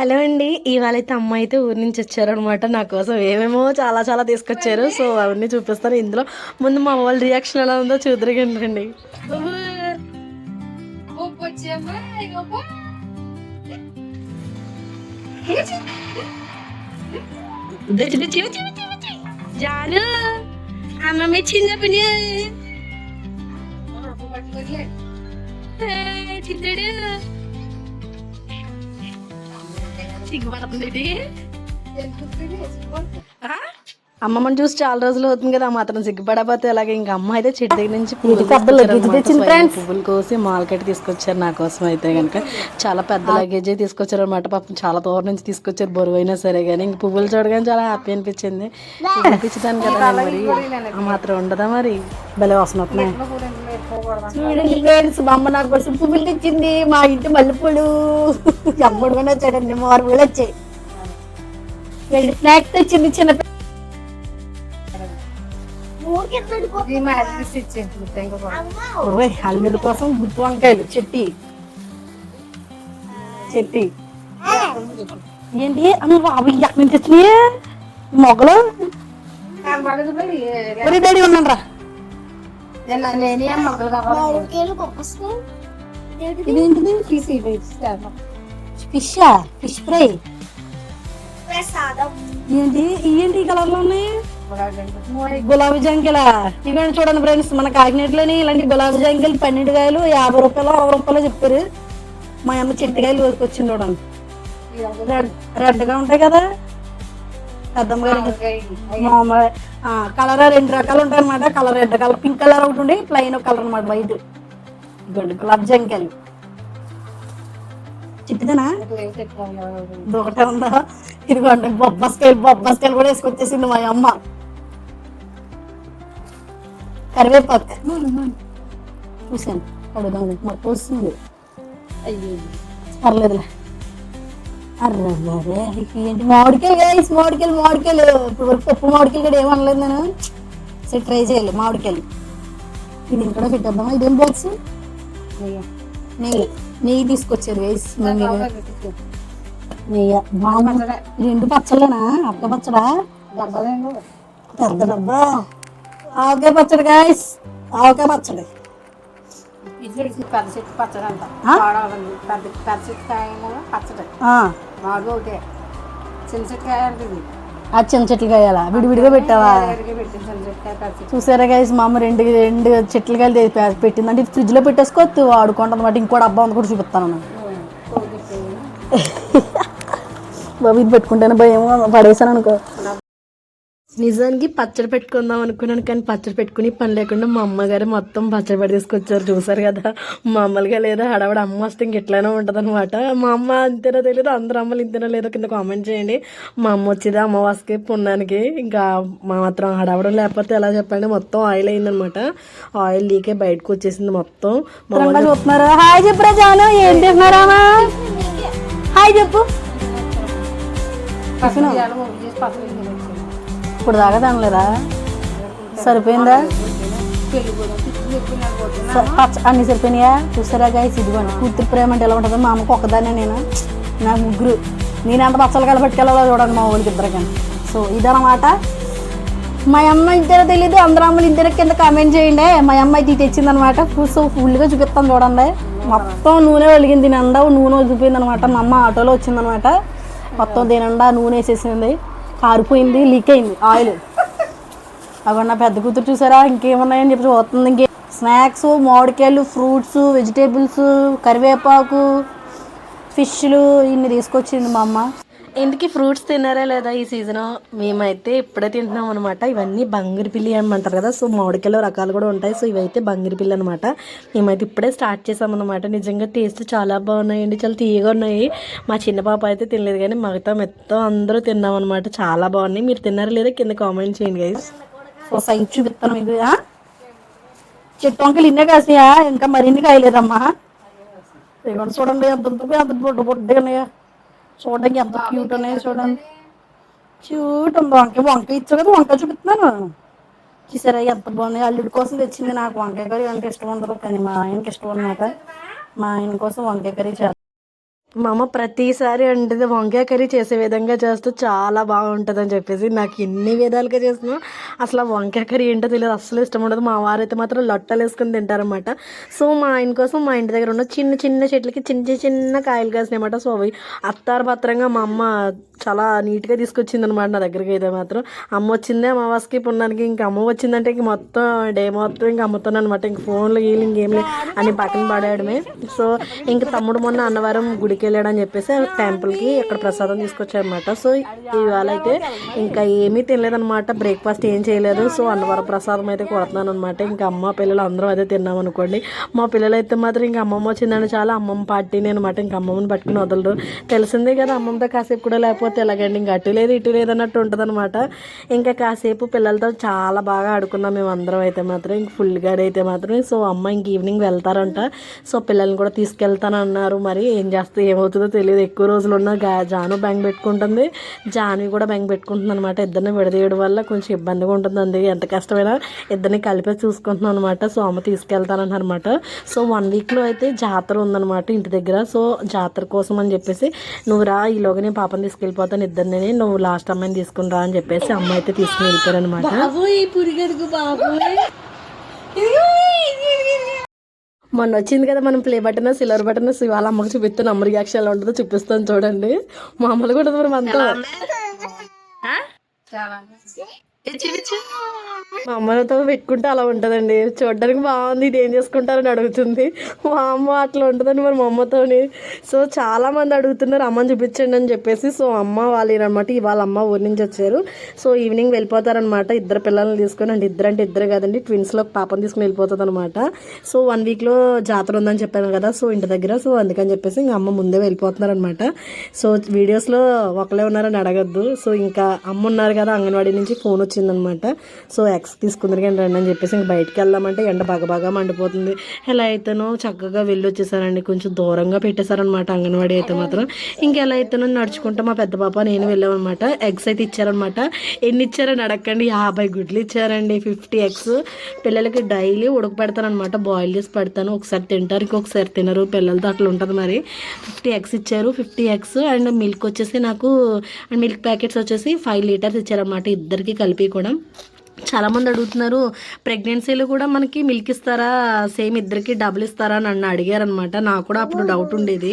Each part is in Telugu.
హలో అండి. ఇవాళైతే అమ్మ అయితే ఊరి నుంచి వచ్చారనమాట. నా కోసం ఏమేమో చాలా చాలా తీసుకొచ్చారు. సో అవన్నీ చూపిస్తాను ఇందులో. ముందు మా వాళ్ళ రియాక్షన్ ఎలా ఉందో చూద్దరుగండి. జాను అమ్మ మెచ్చిందా పని చిత్రుడు సిగ్గుపడుతుంది. అమ్మమ్మని చూసి చాలా రోజులు అవుతుంది కదా, మాత్రం సిగ్గుపడకపోతే అలాగే. ఇంకా అమ్మ అయితే చెట్టు దగ్గర నుంచి పువ్వులు కోసి మార్కెట్ తీసుకొచ్చారు నా కోసం. అయితే కనుక చాలా పెద్ద లగేజ్ తీసుకొచ్చారు అనమాట. పాపం చాలా దూరం నుంచి తీసుకొచ్చారు, బరువు అయినా సరే కానీ. ఇంక పువ్వులు చూడగానే చాలా హ్యాపీ అనిపించింది. అనిపించదాను కదా మరి ఆ మాత్రం ఉండదా మరి. భలే వస్తున్నాయి చూడండి ఫ్రెండ్స్. మా అమ్మ నాకు కోసం పువ్వులు తెచ్చింది. మా ఇంటి మల్లెపూలు అమ్మడు కూడా వచ్చాడండి, మార్పులు వచ్చాయి. ఫ్లాగ్ తెచ్చింది చిన్న అల్లుడి కోసం గుత్తి వంకాయలు చెట్టి ఏంటి అవి ఎక్కడి నుంచి వచ్చినాయి మొగలు. డాడీ ఉన్నాను రా. ఫిష్ ఫ్రై ఏంటి ఏంటి కలర్ లో ఉన్నాయి? గులాబీ జంకెల. ఇవన్నీ చూడండి ఫ్రెండ్స్, మన కాకినాడలోని ఇలాంటి గులాబీ జంకెలు 12 కాయలు 50 రూపాయలు 60 రూపాయలు చెప్పారు. మా అమ్మ చెట్టుకాయలు వచ్చింది చూడండి. రెడ్ గా ఉంటాయి కదా పెద్దమ్మ గారి. కలర్ 2 రకాలు ఉంటాయి అనమాట. Colour red colour, pink colour ఒకటి ఉండి ప్లెయిన్ కలర్ అనమాట, వైట్. గులాబీ జంకెలు చిట్టుదేనా ఒకటే ఉందా? ఇదిగోండి బొబ్బస్కాయలు కూడా వేసుకొచ్చేసింది మా అమ్మ. కరివేపాకు చూసాను అడుగుదాం మాకు వస్తుంది. పర్లేదులే. అర్రే ఏంటి మామిడికాయలు ఇప్పుడు పప్పు మామిడికాయలు కూడా ఏమనలేదు నేను. సరే ట్రై చేయాలి మామిడికాయలు. ఇది కూడా పెట్టేద్దామా? ఇదేం బాక్స్? నెయ్యి తీసుకొచ్చారు వేసి. నెయ్యి 2 పచ్చళ్ళేనా? అక్క పచ్చడా పెద్ద డబ్బా. ఆవకాయ పచ్చడి గాయస్, ఆవకాయ పచ్చడి. పెద్ద చెట్టు పచ్చడి అంట. పెద్ద చెట్టు మామిడి ఒకటే, చిన్న చెట్టుకాయ అంటుంది. ఆ చిన్న చెట్లు కాయాలా విడివిడిగా పెట్టావా? చూసారా గైస్, మా అమ్మ రెండు చెట్లు కాయలు పెట్టిందంటే ఇది ఫ్రిడ్జ్ లో పెట్టేసుకోవచ్చు, వాడుకుంటుంది అనమాట. ఇంకో డబ్బా ఉంది కూడా చూపిస్తాను. బాబు ఇది పెట్టుకుంటేనే భయం, పడేసాను అనుకో. నిజానికి పచ్చడి పెట్టుకుందాం అనుకున్నాను, కానీ పచ్చడి పెట్టుకుని పని లేకుండా మా అమ్మగారు మొత్తం పచ్చడి పెట్టి తీసుకొచ్చారు. చూసారు కదా, మామూలుగా లేదా హడావిడ. అమ్మ వస్తే ఇంక ఎట్లయినా ఉంటుంది అనమాట. మా అమ్మ అంతేనో తెలియదు, అందరూ అమ్మలు ఇంతేనో లేదో కింద కామెంట్ చేయండి. మా అమ్మ వచ్చేది అమావాస్యకి పుణ్యానికి. ఇంకా మా మాత్రం హడావిడ లేకపోతే ఎలా చెప్పండి, మొత్తం ఆయిల్ అయిందనమాట. ఆయిల్ లీకే బయటకు వచ్చేసింది మొత్తం. చూస్తున్నారు. హాయ్ చెప్పరా జాను, ఏం చేస్తున్నారా? హాయ్ చెప్పు. ఇప్పుడు దాకా తినలేదా? సరిపోయిందా? అన్ని సరిపోయినాయా? చూసారా గాయస్, ఇదిగోండి కూతురు ప్రేమ అంటే ఎలా ఉంటుందో. మా అమ్మకు ఒక్కదాన్నే, నాకు 3. నేను ఎంత పచ్చలు కలపెట్టుకెళ్ళాలో చూడండి మా ఊరికి ఇద్దరు కానీ. సో ఇదనమాట. మా అమ్మ ఇంతేనో తెలీదు, అందరూ అమ్మలు ఇంతేనో కింద కామెంట్ చేయండి. మా అమ్మ అయితే తెచ్చిందనమాట. సో ఫుల్గా చూపిస్తాను చూడండి. మొత్తం నూనె వెలిగింది, తినండా నూనె చూపింది అనమాట. మా అమ్మ ఆటోలో వచ్చిందనమాట. మొత్తం తినండా నూనె వేసేసింది, కారిపోయింది, లీక్ అయింది ఆయిల్. అక్కడ నా పెద్ద కూతురు చూసారా, ఇంకేమున్నాయని చెప్పి చూస్తుంది. ఇంకే స్నాక్స్, మామిడికాయలు, ఫ్రూట్స్, వెజిటేబుల్స్, కరివేపాకు, ఫిష్లు ఇన్ని తీసుకొచ్చింది మా అమ్మ. ఇంటికి ఫ్రూట్స్ తిన్నారా లేదా ఈ సీజన్? మేమైతే ఇప్పుడే తింటున్నాం అనమాట. ఇవన్నీ బంగిరిపిల్లి అనమంటారు కదా. సో మామిడికాయలు రకాలు కూడా ఉంటాయి. సో ఇవైతే బంగిరిపిల్లి అనమాట. మేమైతే ఇప్పుడే స్టార్ట్ చేసామన్నమాట. నిజంగా టేస్ట్ చాలా బాగున్నాయండి, చాలా తీయగా ఉన్నాయి. మా చిన్న పాప అయితే తినలేదు, కానీ మొత్తం అందరూ తిన్నాం అనమాట. చాలా బాగున్నాయి. మీరు తిన్నారా లేదా కింద కామెంట్ చేయండి గైస్. సో సైజ్ చూపిస్తాను మీకు. చెట్టు వంకలు ఇన్నే కాసాయా, ఇంకా మరిన్ని కాయలేదమ్మా. చూడండి అంత బొడ్డుగా చూడండి, ఎంత క్యూట్ ఉన్నాయి చూడండి. క్యూట్ ఉంది. వంకాయ ఇచ్చా కదా, వంకాయ చూపిస్తున్నాను. చూసారా ఎంత బాగున్నాయి. అల్లుడి కోసం తెచ్చింది. నాకు వంకాయ కర్రీ అంటే ఇష్టం ఉండదు, కానీ మా ఆయనకి ఇష్టం అనమాట. మా ఆయన కోసం వంకాయ కర్రీ చేస్తాను. మా అమ్మ ప్రతిసారి అంటే వంకాయ కర్రీ చేసే విధంగా చేస్తూ చాలా బాగుంటుంది అని చెప్పేసి నాకు ఎన్ని విధాలుగా చేసినా అసలు ఆ వంకాయ కర్రీ ఏంటో తెలియదు, అస్సలు ఇష్టం ఉండదు. మా వారైతే మాత్రం లొట్టలు వేసుకొని తింటారనమాట. సో మా ఆయన కోసం మా ఇంటి దగ్గర ఉన్న చిన్న చిన్న చెట్లకి చిన్న చిన్న కాయలు కాసినాయన్నమాట. సో అవి అత్తారు పత్రంగా మా అమ్మ చాలా నీట్గా తీసుకొచ్చింది అనమాట నా దగ్గరికి. అయితే మాత్రం అమ్మ వచ్చిందే అమావాస్యకి పుణ్యానికి, ఇంకా అమ్మ వచ్చిందంటే ఇంక మొత్తం డే మొత్తం ఇంకా అమ్ముతాను అనమాట. ఇంక ఫోన్లు గీలింగ్ ఏం లేదు అని పక్కన పడేయడమే. సో ఇంక తమ్ముడు మొన్న అన్నవరం గుడికి వెళ్ళాడని చెప్పేసి టెంపుల్కి అక్కడ ప్రసాదం తీసుకొచ్చారనమాట. సో ఇవాళ అయితే ఇంకా ఏమీ తినలేదనమాట, బ్రేక్ఫాస్ట్ ఏం చేయలేదు. సో అన్నవరం ప్రసాదం అయితే కొడుతున్నాను అనమాట. ఇంకా అమ్మ పిల్లలు అందరం అదే తిన్నాం అనుకోండి. మా పిల్లలు అయితే మాత్రం ఇంకా అమ్మమ్మ వచ్చిందని చాలా అమ్మమ్మ పార్టీని అనమాట. ఇంకా అమ్మమ్మని పట్టుకుని వదలరు, తెలిసిందే కదా అమ్మమ్మతో కాసేపు కూడా లేకపోతే ఎలాగండి, ఇంకా అటు లేదు ఇటు లేదు అన్నట్టు ఉంటుంది అనమాట. ఇంకా కాసేపు పిల్లలతో చాలా బాగా ఆడుకున్నాం మేము అందరం అయితే మాత్రం, ఇంక ఫుల్గా అయితే మాత్రం. సో అమ్మ ఇంక ఈవినింగ్ వెళ్తారంట. సో పిల్లల్ని కూడా తీసుకెళ్తాను అన్నారు, మరి ఏం చేస్తే ఏమవుతుందో తెలియదు. ఎక్కువ రోజులు ఉన్న జాను బెంగ పెట్టుకుంటుంది, జాన్వి కూడా బెంగ పెట్టుకుంటుంది అనమాట. ఇద్దరిని విడదీయడం వల్ల కొంచెం ఇబ్బందిగా ఉంటుంది, అందుకే ఎంత కష్టమైనా ఇద్దరిని కలిపి చూసుకుంటున్నాను అనమాట. సో అమ్మ తీసుకెళ్తానన్నమాట. సో 1 వీక్లో అయితే జాతర ఉందన్నమాట ఇంటి దగ్గర. సో జాతర కోసం అని చెప్పేసి నువ్వు రా, ఈలోగా నేను పాపని తీసుకెళ్ళిపోతాను, ఇద్దరిని నువ్వు లాస్ట్ అమ్మాయిని తీసుకుని రా అని చెప్పేసి అమ్మ అయితే తీసుకుని వెళ్ళిపోయారనమాట. మొన్న వచ్చింది కదా మనం ప్లే బటన్ సిల్వర్ బటన్, ఇవాళ అమ్మకి చూపిస్తాను అమ్మ రియాక్షన్ ఎలా ఉంటుందో చూపిస్తాను చూడండి. మామూలుగా ఉంటుంది మరి మనతో. మా అమ్మతో పెట్టుకుంటే అలా ఉంటుందండి, చూడడానికి బాగుంది, ఇది ఏం చేసుకుంటారని అడుగుతుంది. మా అమ్మ అట్లా ఉంటుందండి మరి మా అమ్మతోని. సో చాలా మంది అడుగుతున్నారు అమ్మని చూపించండి అని చెప్పేసి. సో అమ్మ వాళ్ళేనమాట, ఇవాళ అమ్మ ఊరి నుంచి వచ్చారు. సో ఈవినింగ్ వెళ్ళిపోతారనమాట, ఇద్దరు పిల్లల్ని తీసుకొని. అంటే ఇద్దరే కదండి, ట్విన్స్లో పాపని తీసుకుని వెళ్ళిపోతుంది అనమాట. సో 1 వీక్లో జాతర ఉందని చెప్పాను కదా, సో ఇంటి దగ్గర. సో అందుకని చెప్పేసి ఇంకా అమ్మ ముందే వెళ్ళిపోతున్నారనమాట. సో వీడియోస్లో ఒకళ్ళే ఉన్నారని అడగద్దు. సో ఇంకా అమ్మ ఉన్నారు కదా, అంగన్వాడీ నుంచి ఫోన్ వచ్చిందనమాట. సో ఎక్స్ తీసుకుందరు కానీ రండి అని చెప్పేసి ఇంక బయటికి వెళ్దామంటే ఎండ బాగా మండిపోతుంది. ఎలా అయితేనో చక్కగా వెళ్ళి వచ్చేసారండి, కొంచెం దూరంగా పెట్టేశారనమాట అంగన్వాడీ అయితే మాత్రం. ఇంకెలా అయితేనో నడుచుకుంటా మా పెద్ద పాప నేను వెళ్ళామన్నమాట. ఎగ్స్ అయితే ఇచ్చారనమాట. ఎన్ని ఇచ్చారని అడగండి, 50 గుడ్లు ఇచ్చారండి, 50 ఎగ్స్. పిల్లలకి డైలీ ఉడకపెడతానమాట, బాయిల్ చేసి పెడతాను. ఒకసారి తింటారు, ఇంకొకసారి తినరు, పిల్లలతో అట్లా ఉంటుంది మరి. 50 ఎగ్స్ ఇచ్చారు, 50 ఎగ్స్ అండ్ మిల్క్ వచ్చేసి నాకు, అండ్ మిల్క్ ప్యాకెట్స్ వచ్చేసి 5 లీటర్స్ ఇచ్చారనమాట ఇద్దరికి కలిపి కూడా. చాలామంది అడుగుతున్నారు ప్రెగ్నెన్సీలో కూడా మనకి మిల్క్ ఇస్తారా, సేమ్ ఇద్దరికి డబుల్ ఇస్తారా అని నన్ను అడిగారనమాట. నాకు కూడా అప్పుడు డౌట్ ఉండేది,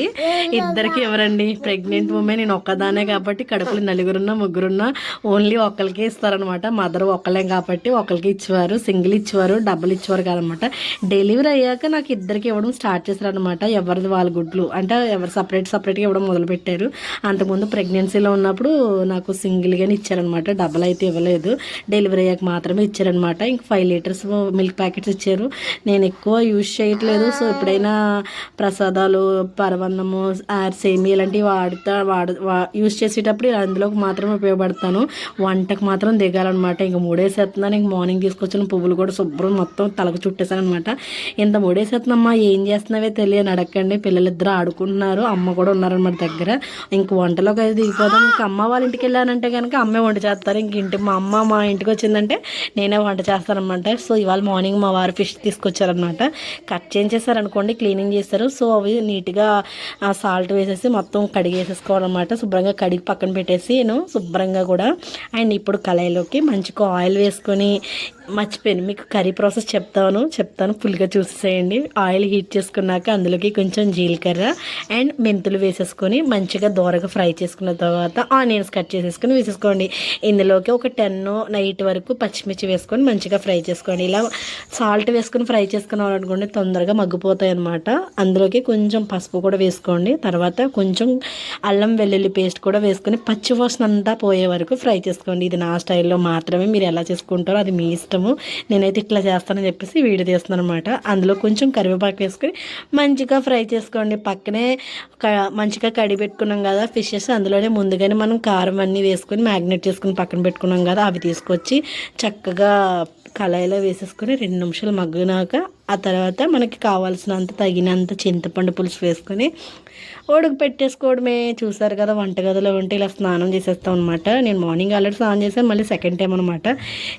ఇద్దరికి ఎవరండి, ప్రెగ్నెంట్ ఉమెన్ నేను ఒక్కదానే కాబట్టి, కడుపులో 4 ముగ్గురున్నా ఓన్లీ ఒకరికి ఇస్తారనమాట. మదర్ ఒకళ్ళే కాబట్టి ఒకరికి ఇచ్చేవారు, సింగిల్ ఇచ్చేవారు, డబుల్ ఇచ్చేవారు కాదనమాట. డెలివరీ అయ్యాక నాకు ఇద్దరికి ఇవ్వడం స్టార్ట్ చేశారనమాట. ఎవరిది వాళ్ళ గుడ్లు అంటే ఎవరు సపరేట్గా ఇవ్వడం మొదలుపెట్టారు. అంతకుముందు ప్రెగ్నెన్సీలో ఉన్నప్పుడు నాకు సింగిల్గానే ఇచ్చారనమాట, డబుల్ అయితే ఇవ్వలేదు. డెలివరీ అయ్యాక మాత్రమే ఇచ్చారనమాట. ఇంక 5 లీటర్స్ మిల్క్ ప్యాకెట్స్ ఇచ్చారు. నేను ఎక్కువ యూజ్ చేయట్లేదు. సో ఎప్పుడైనా ప్రసాదాలు, పరవన్నము, సేమి ఇలాంటివి యూజ్ చేసేటప్పుడు అందులోకి మాత్రమే ఉపయోగపడతాను. వంటకు మాత్రం దిగాలన్నమాట. ఇంక 3 వేసేస్తున్నాను. ఇంక మార్నింగ్ తీసుకొచ్చిన పువ్వులు కూడా శుభ్రం మొత్తం తలకు చుట్టేసాను అనమాట. ఇంత 3 వేసేస్తున్నామ్మా, ఏం చేస్తున్నావే తెలియని అడగండి. పిల్లలిద్దరూ ఆడుకుంటున్నారు, అమ్మ కూడా ఉన్నారనమాట దగ్గర. ఇంక వంటలోకి అయితే దిగిపోదాం. ఇంక అమ్మ వాళ్ళ ఇంటికి వెళ్ళానంటే కనుక అమ్మే వంట చేస్తారు. ఇంక మా ఇంటికి వచ్చిందంటే నేనే వంట చేస్తానమాట. సో ఇవాళ మార్నింగ్ మా వారు ఫిష్ తీసుకొచ్చారనమాట. కట్ చేసేసారనుకోండి, క్లీనింగ్ చేస్తారు. సో అవి నీట్గా సాల్ట్ వేసేసి మొత్తం కడిగేసేసుకోవాలన్నమాట. శుభ్రంగా కడిగి పక్కన పెట్టేసి నేను శుభ్రంగా కూడా. అండ్ ఇప్పుడు కళాయిలోకి మంచిగా ఆయిల్ వేసుకొని, మర్చిపోయాను మీకు కర్రీ ప్రాసెస్ చెప్తాను ఫుల్గా చూసేసేయండి. ఆయిల్ హీట్ చేసుకున్నాక అందులోకి కొంచెం జీలకర్ర అండ్ మెంతులు వేసేసుకొని మంచిగా దోరగా ఫ్రై చేసుకున్న తర్వాత ఆనియన్స్ కట్ చేసేసుకొని వేసేసుకోండి. ఇందులోకి ఒక 10 వరకు పచ్చిమిర్చి వేసుకొని మంచిగా ఫ్రై చేసుకోండి. ఇలా సాల్ట్ వేసుకొని ఫ్రై చేసుకున్నాం అనుకోండి, తొందరగా మగ్గిపోతాయి అనమాట. అందులోకి కొంచెం పసుపు కూడా వేసుకోండి. తర్వాత కొంచెం అల్లం వెల్లుల్లి పేస్ట్ కూడా వేసుకొని పచ్చివాసన అంతా పోయే వరకు ఫ్రై చేసుకోండి. ఇది నా స్టైల్లో మాత్రమే, మీరు ఎలా చేసుకుంటారో అది మీ ఇష్టము. నేనైతే ఇట్లా చేస్తానని చెప్పేసి వీడియో తీస్తున్నాను అనమాట. అందులో కొంచెం కరివేపాకు వేసుకొని మంచిగా ఫ్రై చేసుకోండి. పక్కనే మంచిగా కడిగి పెట్టుకున్నాం కదా ఫిషెస్, అందులోనే ముందుగానే మనం కారం అన్నీ వేసుకొని మ్యాగ్నేట్ చేసుకుని పక్కన పెట్టుకున్నాం కదా, అవి తీసుకొచ్చి చక్కగా కళాయిలో వేసేసుకొని 2 నిమిషాలు మగ్గినాక ఆ తర్వాత మనకి కావాల్సినంత తగినంత చింతపండు పులుసు వేసుకొని ఉడుకు పెట్టేసుకోవడమే. చూసారు కదా, వంటగదిలో ఉంటే ఇలా స్నానం చేసేస్తాం అనమాట. నేను మార్నింగ్ ఆల్రెడీ స్నానం చేశాను, మళ్ళీ సెకండ్ టైం అనమాట.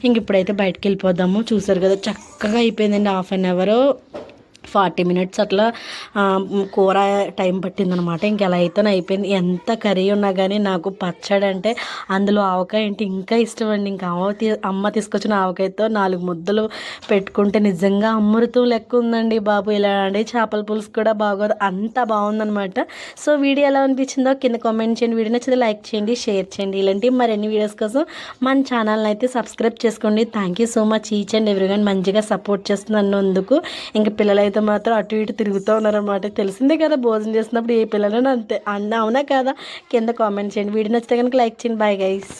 ఇంక ఇప్పుడైతే బయటకు వెళ్ళిపోదాము. చూసారు కదా, చక్కగా అయిపోయిందండి. 1/2 అవర్ 40 మినిట్స్ అట్లా కూర టైం పట్టిందనమాట. ఇంకెలా అయితే అయిపోయింది. ఎంత కర్రీ ఉన్నా కానీ నాకు పచ్చడి అంటే అందులో ఆవకాయ అంటే ఇంకా ఇష్టం అండి. ఇంకా అమ్మ తీసుకొచ్చిన ఆవకాయతో 4 ముద్దలు పెట్టుకుంటే నిజంగా అమృతం లెక్క ఉందండి బాబు. ఇలా అండి చేపల పులుసు కూడా బాగోదు, అంత బాగుందనమాట. సో వీడియో ఎలా అనిపించిందో కింద కామెంట్ చేయండి. వీడియో నచ్చితే లైక్ చేయండి, షేర్ చేయండి. ఇలాంటి మరిన్ని వీడియోస్ కోసం మన ఛానల్ని అయితే సబ్స్క్రైబ్ చేసుకోండి. Thank you so much each and everyone మంచిగా సపోర్ట్ చేస్తున్నందుకు. ఇంకా పిల్లలైతే మాత్రం అటు ఇటు తిరుగుతూ ఉన్నారనమాట. తెలిసిందే కదా భోజనం చేసినప్పుడు ఏ పిల్లలైనా అంతే అవునా కదా? కింద కామెంట్ చేయండి. వీడియో నచ్చితే కనుక లైక్ చేయండి. Bye guys.